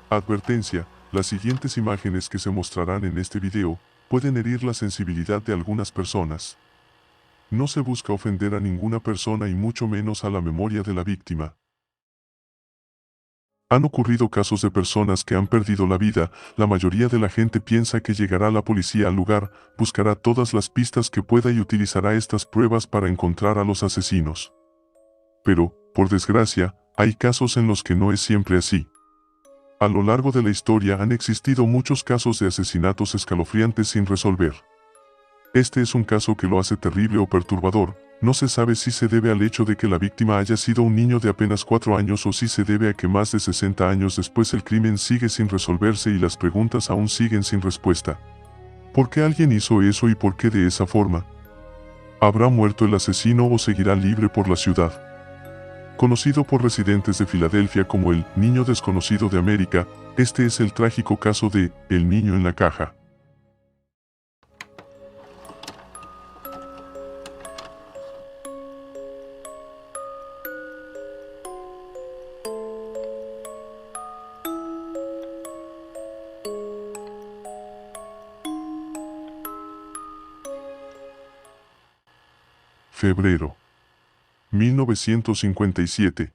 Advertencia: las siguientes imágenes que se mostrarán en este video pueden herir la sensibilidad de algunas personas. No se busca ofender a ninguna persona y mucho menos a la memoria de la víctima. Han ocurrido casos de personas que han perdido la vida. La mayoría de la gente piensa que llegará la policía al lugar, buscará todas las pistas que pueda y utilizará estas pruebas para encontrar a los asesinos. Pero, por desgracia, hay casos en los que no es siempre así. A lo largo de la historia han existido muchos casos de asesinatos escalofriantes sin resolver. Este es un caso que lo hace terrible o perturbador. No se sabe si se debe al hecho de que la víctima haya sido un niño de apenas 4 años o si se debe a que más de 60 años después el crimen sigue sin resolverse y las preguntas aún siguen sin respuesta. ¿Por qué alguien hizo eso y por qué de esa forma? ¿Habrá muerto el asesino o seguirá libre por la ciudad? Conocido por residentes de Filadelfia como el niño desconocido de América, este es el trágico caso de El niño en la caja. Febrero 1957.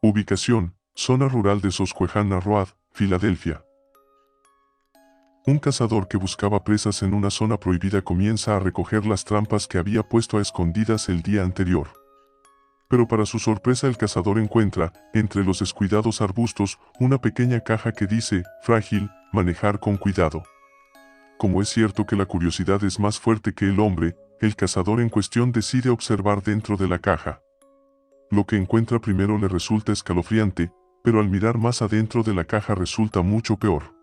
Ubicación: zona rural de Susquehanna Road, Filadelfia. Un cazador que buscaba presas en una zona prohibida comienza a recoger las trampas que había puesto a escondidas el día anterior. Pero para su sorpresa el cazador encuentra, entre los descuidados arbustos, una pequeña caja que dice, frágil, manejar con cuidado. Como es cierto que la curiosidad es más fuerte que el hombre, el cazador en cuestión decide observar dentro de la caja. Lo que encuentra primero le resulta escalofriante, pero al mirar más adentro de la caja resulta mucho peor.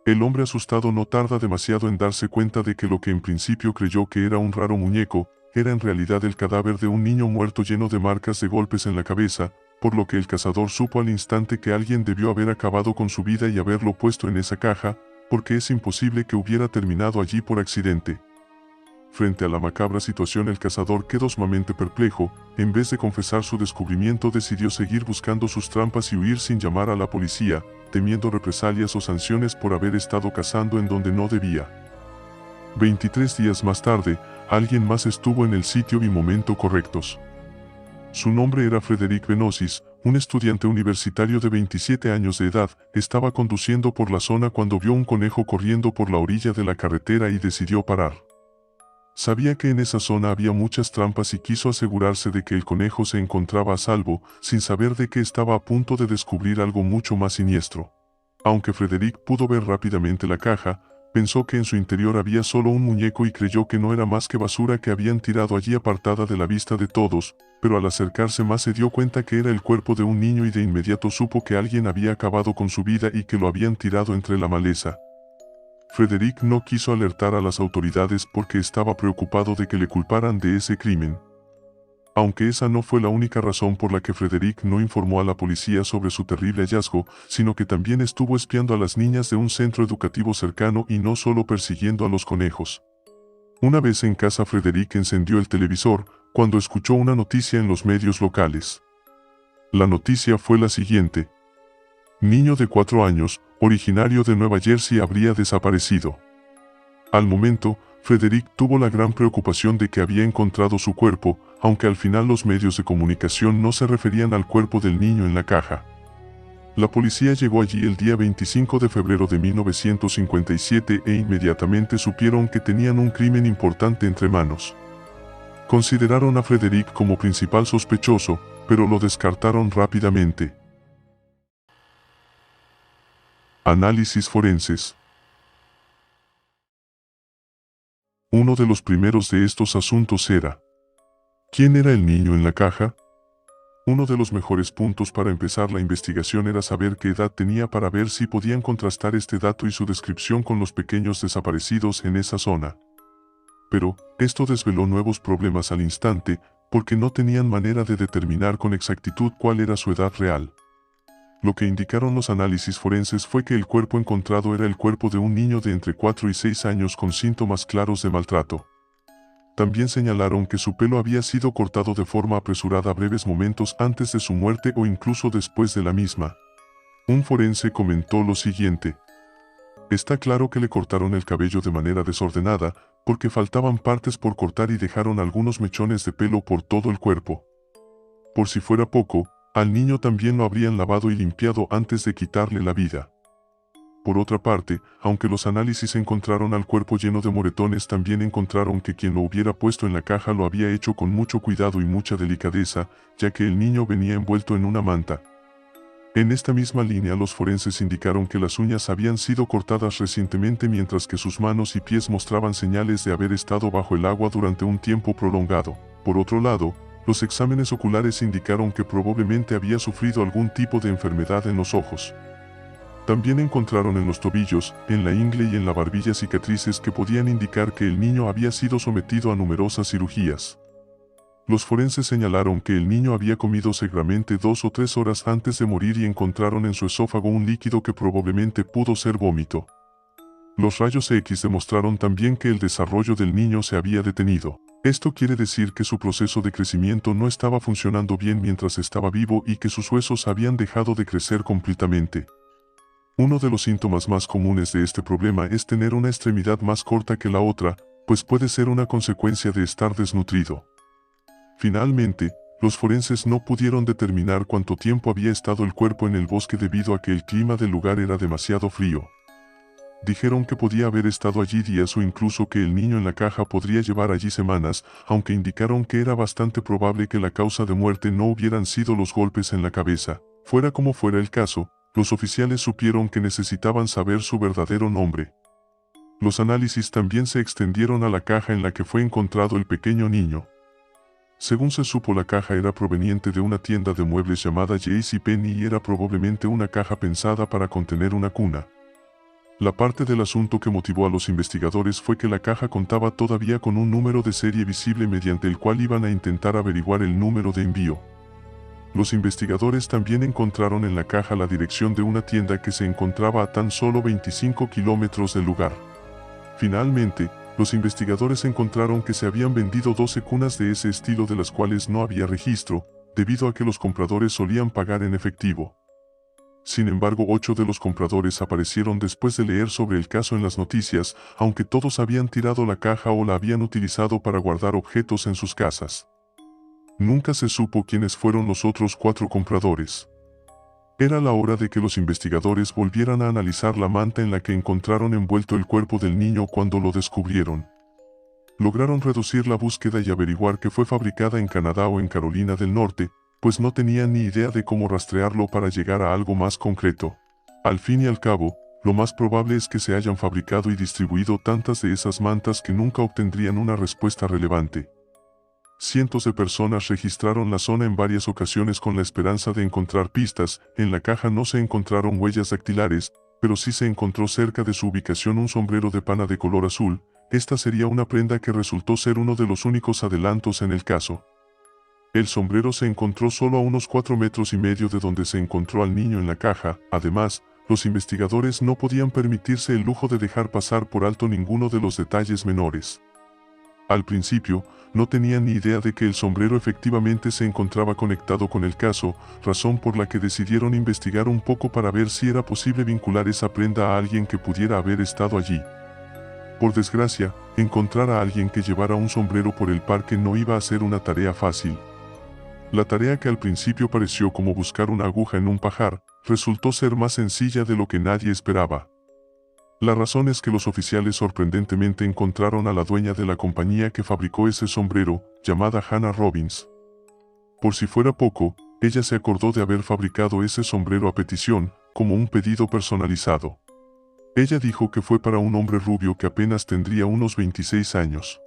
El hombre asustado no tarda demasiado en darse cuenta de que lo que en principio creyó que era un raro muñeco, era en realidad el cadáver de un niño muerto lleno de marcas de golpes en la cabeza, por lo que el cazador supo al instante que alguien debió haber acabado con su vida y haberlo puesto en esa caja, porque es imposible que hubiera terminado allí por accidente. Frente a la macabra situación el cazador quedó sumamente perplejo. En vez de confesar su descubrimiento decidió seguir buscando sus trampas y huir sin llamar a la policía, temiendo represalias o sanciones por haber estado cazando en donde no debía. 23 días más tarde, alguien más estuvo en el sitio y momento correctos. Su nombre era Frederick Benosis, un estudiante universitario de 27 años de edad. Estaba conduciendo por la zona cuando vio un conejo corriendo por la orilla de la carretera y decidió parar. Sabía que en esa zona había muchas trampas y quiso asegurarse de que el conejo se encontraba a salvo, sin saber de que estaba a punto de descubrir algo mucho más siniestro. Aunque Frederick pudo ver rápidamente la caja, pensó que en su interior había solo un muñeco y creyó que no era más que basura que habían tirado allí apartada de la vista de todos, pero al acercarse más se dio cuenta que era el cuerpo de un niño y de inmediato supo que alguien había acabado con su vida y que lo habían tirado entre la maleza. Frederick no quiso alertar a las autoridades porque estaba preocupado de que le culparan de ese crimen. Aunque esa no fue la única razón por la que Frederick no informó a la policía sobre su terrible hallazgo, sino que también estuvo espiando a las niñas de un centro educativo cercano y no solo persiguiendo a los conejos. Una vez en casa Frederick encendió el televisor, cuando escuchó una noticia en los medios locales. La noticia fue la siguiente: niño de 4 años, originario de Nueva Jersey, habría desaparecido. Al momento, Frederick tuvo la gran preocupación de que había encontrado su cuerpo, aunque al final los medios de comunicación no se referían al cuerpo del niño en la caja. La policía llegó allí el día 25 de febrero de 1957 e inmediatamente supieron que tenían un crimen importante entre manos. Consideraron a Frederick como principal sospechoso, pero lo descartaron rápidamente. Análisis forenses. Uno de los primeros de estos asuntos era: ¿quién era el niño en la caja? Uno de los mejores puntos para empezar la investigación era saber qué edad tenía para ver si podían contrastar este dato y su descripción con los pequeños desaparecidos en esa zona. Pero, esto desveló nuevos problemas al instante, porque no tenían manera de determinar con exactitud cuál era su edad real. Lo que indicaron los análisis forenses fue que el cuerpo encontrado era el cuerpo de un niño de entre 4 y 6 años con síntomas claros de maltrato. También señalaron que su pelo había sido cortado de forma apresurada breves momentos antes de su muerte o incluso después de la misma. Un forense comentó lo siguiente: está claro que le cortaron el cabello de manera desordenada, porque faltaban partes por cortar y dejaron algunos mechones de pelo por todo el cuerpo. Por si fuera poco, al niño también lo habrían lavado y limpiado antes de quitarle la vida. Por otra parte, aunque los análisis encontraron al cuerpo lleno de moretones, también encontraron que quien lo hubiera puesto en la caja lo había hecho con mucho cuidado y mucha delicadeza, ya que el niño venía envuelto en una manta. En esta misma línea, los forenses indicaron que las uñas habían sido cortadas recientemente, mientras que sus manos y pies mostraban señales de haber estado bajo el agua durante un tiempo prolongado. Por otro lado, los exámenes oculares indicaron que probablemente había sufrido algún tipo de enfermedad en los ojos. También encontraron en los tobillos, en la ingle y en la barbilla cicatrices que podían indicar que el niño había sido sometido a numerosas cirugías. Los forenses señalaron que el niño había comido seguramente 2 o 3 horas antes de morir y encontraron en su esófago un líquido que probablemente pudo ser vómito. Los rayos X demostraron también que el desarrollo del niño se había detenido. Esto quiere decir que su proceso de crecimiento no estaba funcionando bien mientras estaba vivo y que sus huesos habían dejado de crecer completamente. Uno de los síntomas más comunes de este problema es tener una extremidad más corta que la otra, pues puede ser una consecuencia de estar desnutrido. Finalmente, los forenses no pudieron determinar cuánto tiempo había estado el cuerpo en el bosque debido a que el clima del lugar era demasiado frío. Dijeron que podía haber estado allí días o incluso que el niño en la caja podría llevar allí semanas, aunque indicaron que era bastante probable que la causa de muerte no hubieran sido los golpes en la cabeza. Fuera como fuera el caso, los oficiales supieron que necesitaban saber su verdadero nombre. Los análisis también se extendieron a la caja en la que fue encontrado el pequeño niño. Según se supo, la caja era proveniente de una tienda de muebles llamada JCPenney y era probablemente una caja pensada para contener una cuna. La parte del asunto que motivó a los investigadores fue que la caja contaba todavía con un número de serie visible mediante el cual iban a intentar averiguar el número de envío. Los investigadores también encontraron en la caja la dirección de una tienda que se encontraba a tan solo 25 kilómetros del lugar. Finalmente, los investigadores encontraron que se habían vendido 12 cunas de ese estilo de las cuales no había registro, debido a que los compradores solían pagar en efectivo. Sin embargo, 8 de los compradores aparecieron después de leer sobre el caso en las noticias, aunque todos habían tirado la caja o la habían utilizado para guardar objetos en sus casas. Nunca se supo quiénes fueron los otros 4 compradores. Era la hora de que los investigadores volvieran a analizar la manta en la que encontraron envuelto el cuerpo del niño cuando lo descubrieron. Lograron reducir la búsqueda y averiguar que fue fabricada en Canadá o en Carolina del Norte, pues no tenían ni idea de cómo rastrearlo para llegar a algo más concreto. Al fin y al cabo, lo más probable es que se hayan fabricado y distribuido tantas de esas mantas que nunca obtendrían una respuesta relevante. Cientos de personas registraron la zona en varias ocasiones con la esperanza de encontrar pistas. En la caja no se encontraron huellas dactilares, pero sí se encontró cerca de su ubicación un sombrero de pana de color azul. Esta sería una prenda que resultó ser uno de los únicos adelantos en el caso. El sombrero se encontró solo a unos 4,5 metros de donde se encontró al niño en la caja. Además, los investigadores no podían permitirse el lujo de dejar pasar por alto ninguno de los detalles menores. Al principio, no tenían ni idea de que el sombrero efectivamente se encontraba conectado con el caso, razón por la que decidieron investigar un poco para ver si era posible vincular esa prenda a alguien que pudiera haber estado allí. Por desgracia, encontrar a alguien que llevara un sombrero por el parque no iba a ser una tarea fácil. La tarea, que al principio pareció como buscar una aguja en un pajar, resultó ser más sencilla de lo que nadie esperaba. La razón es que los oficiales sorprendentemente encontraron a la dueña de la compañía que fabricó ese sombrero, llamada Hannah Robbins. Por si fuera poco, ella se acordó de haber fabricado ese sombrero a petición, como un pedido personalizado. Ella dijo que fue para un hombre rubio que apenas tendría unos 26 años.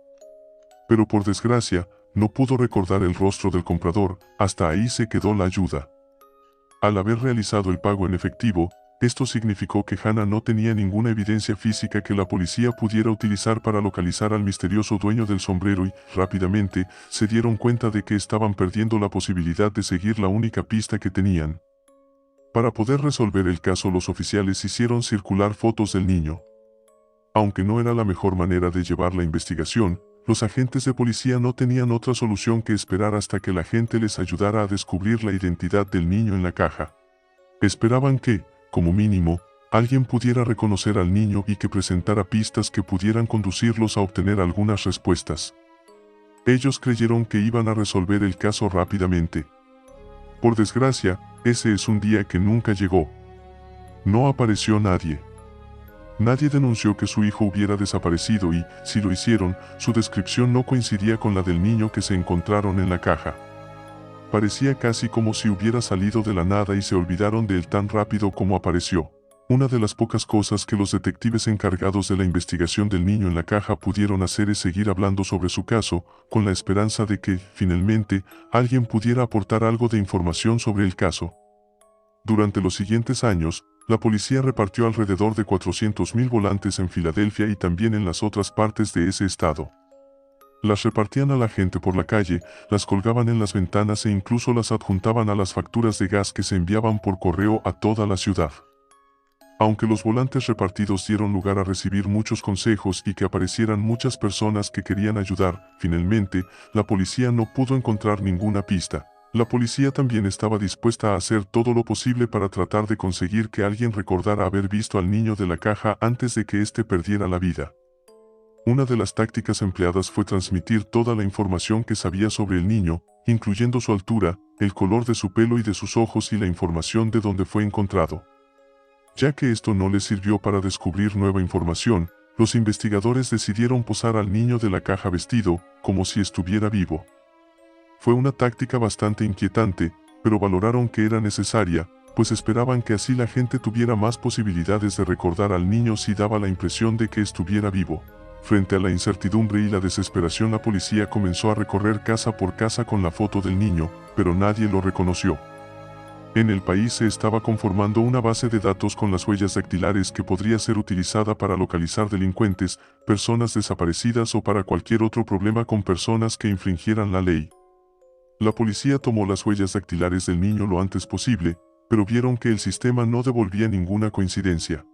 Pero por desgracia, no pudo recordar el rostro del comprador. Hasta ahí se quedó la ayuda. Al haber realizado el pago en efectivo, esto significó que Hannah no tenía ninguna evidencia física que la policía pudiera utilizar para localizar al misterioso dueño del sombrero y, rápidamente, se dieron cuenta de que estaban perdiendo la posibilidad de seguir la única pista que tenían. Para poder resolver el caso, los oficiales hicieron circular fotos del niño. Aunque no era la mejor manera de llevar la investigación, los agentes de policía no tenían otra solución que esperar hasta que la gente les ayudara a descubrir la identidad del niño en la caja. Esperaban que, como mínimo, alguien pudiera reconocer al niño y que presentara pistas que pudieran conducirlos a obtener algunas respuestas. Ellos creyeron que iban a resolver el caso rápidamente. Por desgracia, ese es un día que nunca llegó. No apareció nadie. Nadie denunció que su hijo hubiera desaparecido y, si lo hicieron, su descripción no coincidía con la del niño que se encontraron en la caja. Parecía casi como si hubiera salido de la nada y se olvidaron de él tan rápido como apareció. Una de las pocas cosas que los detectives encargados de la investigación del niño en la caja pudieron hacer es seguir hablando sobre su caso, con la esperanza de que, finalmente, alguien pudiera aportar algo de información sobre el caso. Durante los siguientes años, la policía repartió alrededor de 400.000 volantes en Filadelfia y también en las otras partes de ese estado. Las repartían a la gente por la calle, las colgaban en las ventanas e incluso las adjuntaban a las facturas de gas que se enviaban por correo a toda la ciudad. Aunque los volantes repartidos dieron lugar a recibir muchos consejos y que aparecieran muchas personas que querían ayudar, finalmente, la policía no pudo encontrar ninguna pista. La policía también estaba dispuesta a hacer todo lo posible para tratar de conseguir que alguien recordara haber visto al niño de la caja antes de que éste perdiera la vida. Una de las tácticas empleadas fue transmitir toda la información que sabía sobre el niño, incluyendo su altura, el color de su pelo y de sus ojos y la información de dónde fue encontrado. Ya que esto no les sirvió para descubrir nueva información, los investigadores decidieron posar al niño de la caja vestido, como si estuviera vivo. Fue una táctica bastante inquietante, pero valoraron que era necesaria, pues esperaban que así la gente tuviera más posibilidades de recordar al niño si daba la impresión de que estuviera vivo. Frente a la incertidumbre y la desesperación, la policía comenzó a recorrer casa por casa con la foto del niño, pero nadie lo reconoció. En el país se estaba conformando una base de datos con las huellas dactilares que podría ser utilizada para localizar delincuentes, personas desaparecidas o para cualquier otro problema con personas que infringieran la ley. La policía tomó las huellas dactilares del niño lo antes posible, pero vieron que el sistema no devolvía ninguna coincidencia.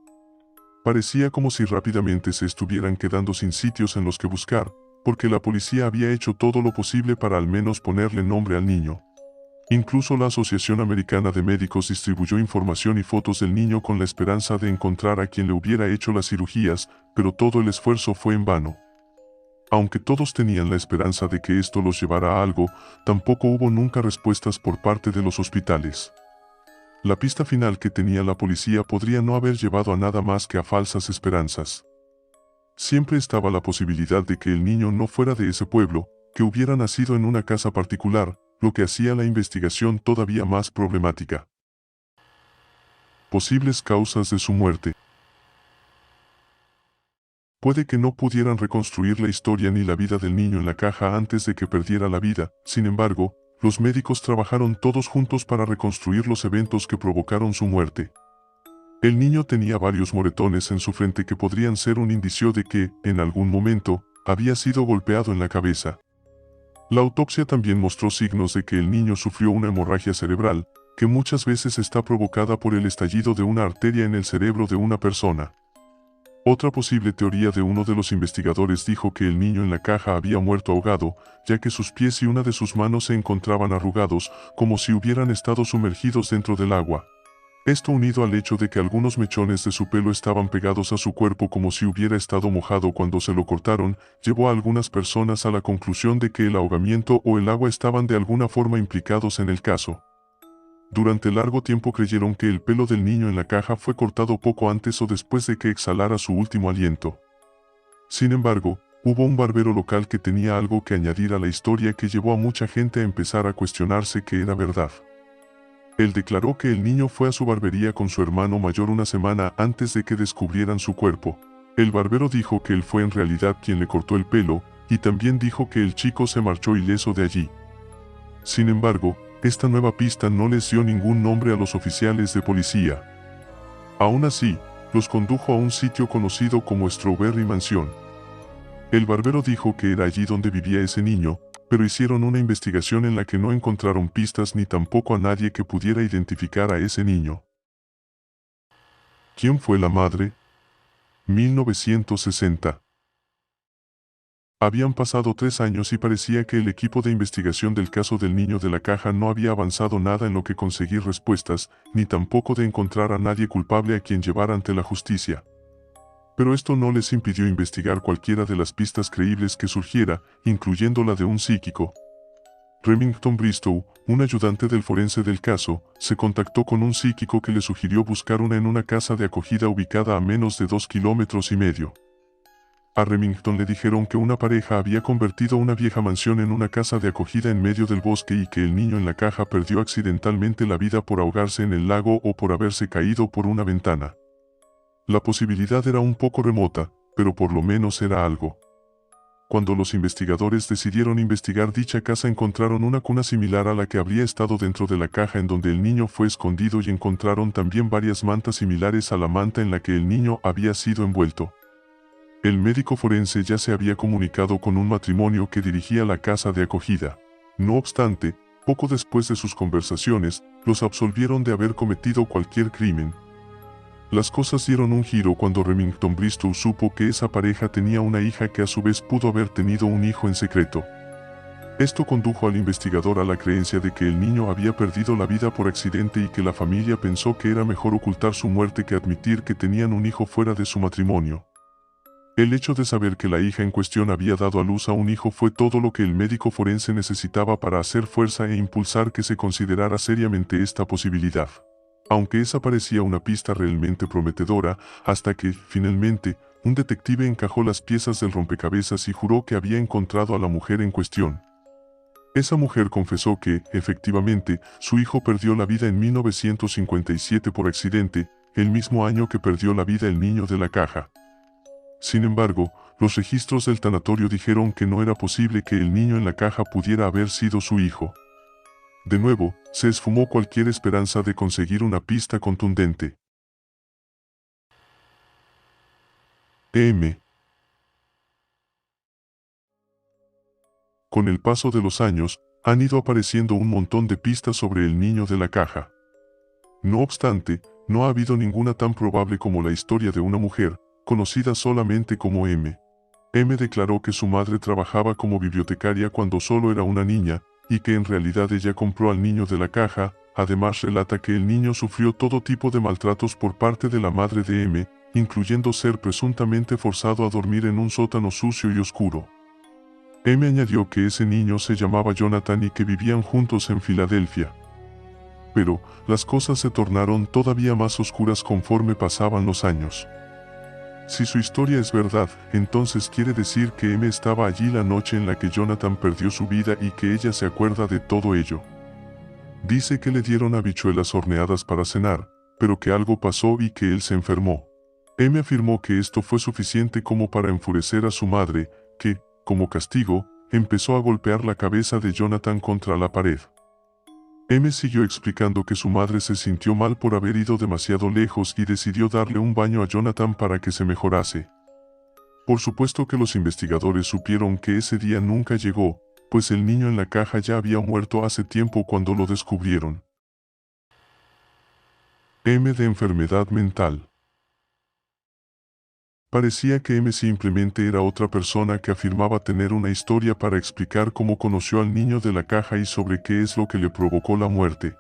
Parecía como si rápidamente se estuvieran quedando sin sitios en los que buscar, porque la policía había hecho todo lo posible para al menos ponerle nombre al niño. Incluso la Asociación Americana de Médicos distribuyó información y fotos del niño con la esperanza de encontrar a quien le hubiera hecho las cirugías, pero todo el esfuerzo fue en vano. Aunque todos tenían la esperanza de que esto los llevara a algo, tampoco hubo nunca respuestas por parte de los hospitales. La pista final que tenía la policía podría no haber llevado a nada más que a falsas esperanzas. Siempre estaba la posibilidad de que el niño no fuera de ese pueblo, que hubiera nacido en una casa particular, lo que hacía la investigación todavía más problemática. Posibles causas de su muerte. Puede que no pudieran reconstruir la historia ni la vida del niño en la caja antes de que perdiera la vida, sin embargo, los médicos trabajaron todos juntos para reconstruir los eventos que provocaron su muerte. El niño tenía varios moretones en su frente que podrían ser un indicio de que, en algún momento, había sido golpeado en la cabeza. La autopsia también mostró signos de que el niño sufrió una hemorragia cerebral, que muchas veces está provocada por el estallido de una arteria en el cerebro de una persona. Otra posible teoría de uno de los investigadores dijo que el niño en la caja había muerto ahogado, ya que sus pies y una de sus manos se encontraban arrugados, como si hubieran estado sumergidos dentro del agua. Esto unido al hecho de que algunos mechones de su pelo estaban pegados a su cuerpo como si hubiera estado mojado cuando se lo cortaron, llevó a algunas personas a la conclusión de que el ahogamiento o el agua estaban de alguna forma implicados en el caso. Durante largo tiempo creyeron que el pelo del niño en la caja fue cortado poco antes o después de que exhalara su último aliento. Sin embargo, hubo un barbero local que tenía algo que añadir a la historia que llevó a mucha gente a empezar a cuestionarse que era verdad. Él declaró que el niño fue a su barbería con su hermano mayor una semana antes de que descubrieran su cuerpo. El barbero dijo que él fue en realidad quien le cortó el pelo, y también dijo que el chico se marchó ileso de allí. Sin embargo, esta nueva pista no les dio ningún nombre a los oficiales de policía. Aún así, los condujo a un sitio conocido como Strawberry Mansion. El barbero dijo que era allí donde vivía ese niño, pero hicieron una investigación en la que no encontraron pistas ni tampoco a nadie que pudiera identificar a ese niño. ¿Quién fue la madre? 1960. Habían pasado 3 años y parecía que el equipo de investigación del caso del niño de la caja no había avanzado nada en lo que conseguir respuestas, ni tampoco de encontrar a nadie culpable a quien llevar ante la justicia. Pero esto no les impidió investigar cualquiera de las pistas creíbles que surgiera, incluyendo la de un psíquico. Remington Bristow, un ayudante del forense del caso, se contactó con un psíquico que le sugirió buscar una en una casa de acogida ubicada a menos de 2,5 kilómetros. A Remington le dijeron que una pareja había convertido una vieja mansión en una casa de acogida en medio del bosque y que el niño en la caja perdió accidentalmente la vida por ahogarse en el lago o por haberse caído por una ventana. La posibilidad era un poco remota, pero por lo menos era algo. Cuando los investigadores decidieron investigar dicha casa encontraron una cuna similar a la que habría estado dentro de la caja en donde el niño fue escondido y encontraron también varias mantas similares a la manta en la que el niño había sido envuelto. El médico forense ya se había comunicado con un matrimonio que dirigía la casa de acogida. No obstante, poco después de sus conversaciones, los absolvieron de haber cometido cualquier crimen. Las cosas dieron un giro cuando Remington Bristow supo que esa pareja tenía una hija que a su vez pudo haber tenido un hijo en secreto. Esto condujo al investigador a la creencia de que el niño había perdido la vida por accidente y que la familia pensó que era mejor ocultar su muerte que admitir que tenían un hijo fuera de su matrimonio. El hecho de saber que la hija en cuestión había dado a luz a un hijo fue todo lo que el médico forense necesitaba para hacer fuerza e impulsar que se considerara seriamente esta posibilidad. Aunque esa parecía una pista realmente prometedora, hasta que, finalmente, un detective encajó las piezas del rompecabezas y juró que había encontrado a la mujer en cuestión. Esa mujer confesó que, efectivamente, su hijo perdió la vida en 1957 por accidente, el mismo año que perdió la vida el niño de la caja. Sin embargo, los registros del tanatorio dijeron que no era posible que el niño en la caja pudiera haber sido su hijo. De nuevo, se esfumó cualquier esperanza de conseguir una pista contundente. Con el paso de los años, han ido apareciendo un montón de pistas sobre el niño de la caja. No obstante, no ha habido ninguna tan probable como la historia de una mujer, conocida solamente como M. M declaró que su madre trabajaba como bibliotecaria cuando solo era una niña, y que en realidad ella compró al niño de la caja. Además relata que el niño sufrió todo tipo de maltratos por parte de la madre de M, incluyendo ser presuntamente forzado a dormir en un sótano sucio y oscuro. M añadió que ese niño se llamaba Jonathan y que vivían juntos en Filadelfia. Pero, las cosas se tornaron todavía más oscuras conforme pasaban los años. Si su historia es verdad, entonces quiere decir que M estaba allí la noche en la que Jonathan perdió su vida y que ella se acuerda de todo ello. Dice que le dieron habichuelas horneadas para cenar, pero que algo pasó y que él se enfermó. M afirmó que esto fue suficiente como para enfurecer a su madre, que, como castigo, empezó a golpear la cabeza de Jonathan contra la pared. M siguió explicando que su madre se sintió mal por haber ido demasiado lejos y decidió darle un baño a Jonathan para que se mejorase. Por supuesto que los investigadores supieron que ese día nunca llegó, pues el niño en la caja ya había muerto hace tiempo cuando lo descubrieron. M de enfermedad mental. Parecía que M simplemente era otra persona que afirmaba tener una historia para explicar cómo conoció al niño de la caja y sobre qué es lo que le provocó la muerte.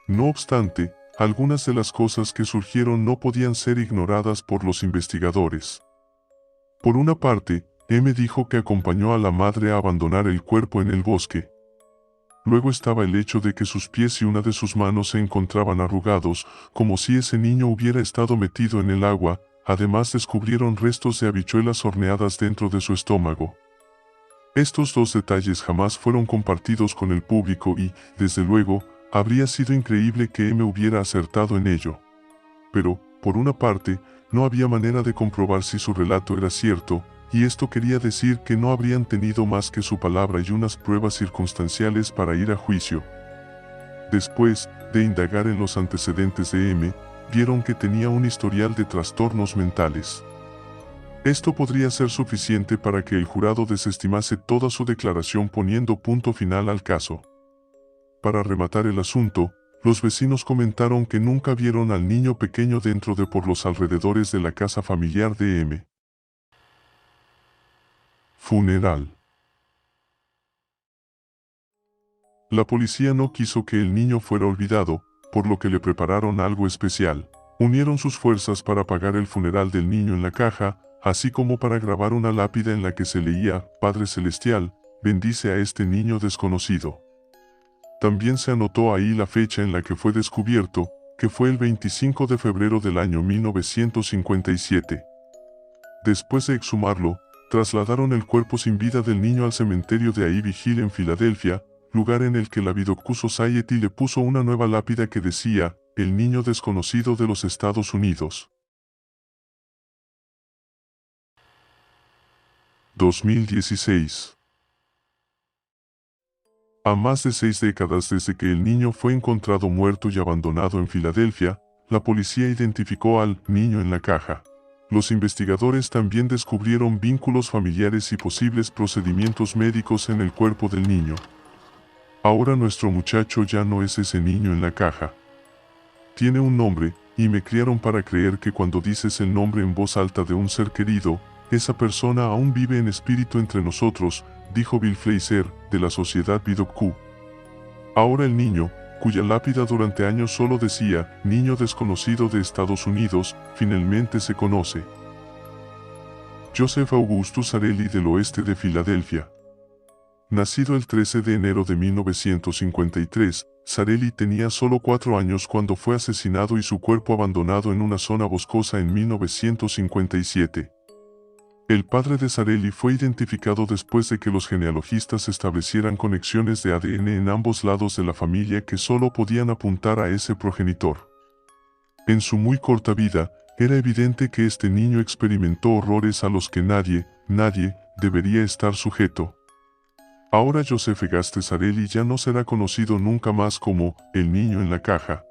No obstante, algunas de las cosas que surgieron no podían ser ignoradas por los investigadores. Por una parte, M dijo que acompañó a la madre a abandonar el cuerpo en el bosque. Luego estaba el hecho de que sus pies y una de sus manos se encontraban arrugados, como si ese niño hubiera estado metido en el agua. Además descubrieron restos de habichuelas horneadas dentro de su estómago. Estos dos detalles jamás fueron compartidos con el público y, desde luego, habría sido increíble que M hubiera acertado en ello. Pero, por una parte, no había manera de comprobar si su relato era cierto, y esto quería decir que no habrían tenido más que su palabra y unas pruebas circunstanciales para ir a juicio. Después de indagar en los antecedentes de M, vieron que tenía un historial de trastornos mentales. Esto podría ser suficiente para que el jurado desestimase toda su declaración poniendo punto final al caso. Para rematar el asunto, los vecinos comentaron que nunca vieron al niño pequeño dentro de por los alrededores de la casa familiar de M. Funeral. La policía no quiso que el niño fuera olvidado, por lo que le prepararon algo especial. Unieron sus fuerzas para pagar el funeral del niño en la caja, así como para grabar una lápida en la que se leía, Padre Celestial, bendice a este niño desconocido. También se anotó ahí la fecha en la que fue descubierto, que fue el 25 de febrero del año 1957. Después de exhumarlo, trasladaron el cuerpo sin vida del niño al cementerio de Ivy Hill en Filadelfia, lugar en el que la Bidocku Society le puso una nueva lápida que decía, el niño desconocido de los Estados Unidos. 2016. A más de 6 décadas desde que el niño fue encontrado muerto y abandonado en Filadelfia, la policía identificó al niño en la caja. Los investigadores también descubrieron vínculos familiares y posibles procedimientos médicos en el cuerpo del niño. Ahora nuestro muchacho ya no es ese niño en la caja. Tiene un nombre, y me criaron para creer que cuando dices el nombre en voz alta de un ser querido, esa persona aún vive en espíritu entre nosotros, dijo Bill Fleischer, de la Sociedad Bidocku. Ahora el niño, cuya lápida durante años solo decía, niño desconocido de Estados Unidos, finalmente se conoce. Joseph Augustus Zarelli del oeste de Filadelfia. Nacido el 13 de enero de 1953, Zarelli tenía solo 4 años cuando fue asesinado y su cuerpo abandonado en una zona boscosa en 1957. El padre de Zarelli fue identificado después de que los genealogistas establecieran conexiones de ADN en ambos lados de la familia que solo podían apuntar a ese progenitor. En su muy corta vida, era evidente que este niño experimentó horrores a los que nadie debería estar sujeto. Ahora Joseph Auguste Zarelli ya no será conocido nunca más como el niño en la caja.